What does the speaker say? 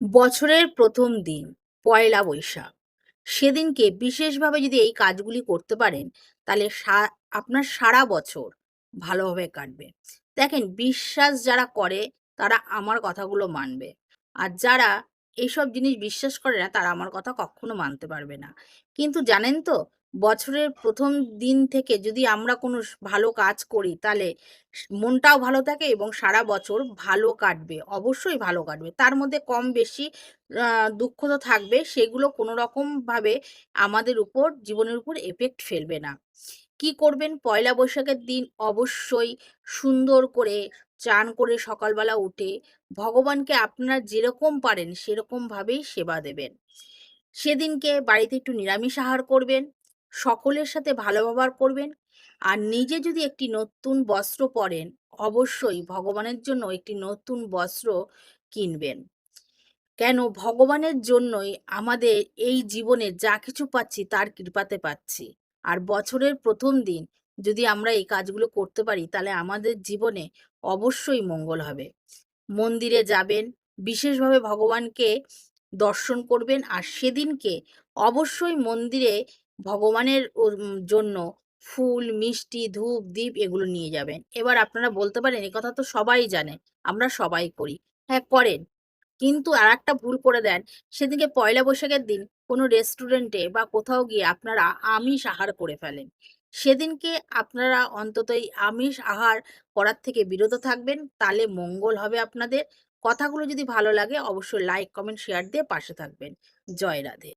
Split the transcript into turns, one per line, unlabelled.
বছরের প্রথম দিন পয়লা বৈশাখ, সেদিনকে বিশেষভাবে যদি এই কাজগুলি করতে পারেন, তাহলে আপনার সারা বছর ভালোভাবে কাটবে। দেখেন, বিশ্বাস যারা করে তারা আমার কথাগুলো মানবে, আর যারা এইসব জিনিস বিশ্বাস করে না তারা আমার কথা কখনো মানতে পারবে না। কিন্তু জানেন তো, বছরের প্রথম দিন থেকে যদি আমরা কোনো ভালো কাজ করি, তাহলে মনটাও ভালো থাকে এবং সারা বছর ভালো কাটবে, অবশ্যই ভালো কাটবে। তার মধ্যে কম বেশি দুঃখ তো থাকবে, সেগুলো কোনো রকমভাবে আমাদের উপর, জীবনের উপর এফেক্ট ফেলবে না। কি করবেন? পয়লা বৈশাখের দিন অবশ্যই সুন্দর করে চান করে সকালবেলা উঠে ভগবানকে আপনারা যেরকম পারেন সেরকমভাবেই সেবা দেবেন। সেদিনকে বাড়িতে একটু নিরামিষ আহার করবেন, সকলের সাথে ভালো ব্যবহার করবেন, আর নিজে যদি একটি নতুন বস্ত্র পরেন, অবশ্যই ভগবানের জন্য একটি নতুন বস্ত্র কিনবেন। কেন? ভগবানের জন্যই আমাদের এই জীবনে যা কিছু পাচ্ছি তার কৃপাতে পাচ্ছি। আর বছরের প্রথম দিন যদি আমরা এই কাজগুলো করতে পারি, তাহলে আমাদের জীবনে অবশ্যই মঙ্গল হবে। মন্দিরে যাবেন, বিশেষভাবে ভগবানকে দর্শন করবেন, আর সেদিনকে অবশ্যই মন্দিরে ভগবানের জন্য ফুল, মিষ্টি, ধূপ, দীপ এগুলো নিয়ে যাবেন। এবার আপনারা বলতে পারেন, এ কথা তো সবাই জানে, আমরা সবাই করি। হ্যাঁ, করেন। কিন্তু আরেকটা ভুল করে দেন, সেদিনকে পয়লা বৈশাখের দিন কোনো রেস্টুরেন্টে বা কোথাও গিয়ে আপনারা আমিষ আহার করে ফেলেন। সেদিনকে আপনারা অন্তত এই আমিষ আহার করার থেকে বিরত থাকবেন, তাহলে মঙ্গল হবে আপনাদের। কথাগুলো যদি ভালো লাগে অবশ্যই লাইক, কমেন্ট, শেয়ার দিয়ে পাশে থাকবেন। জয় রাধে।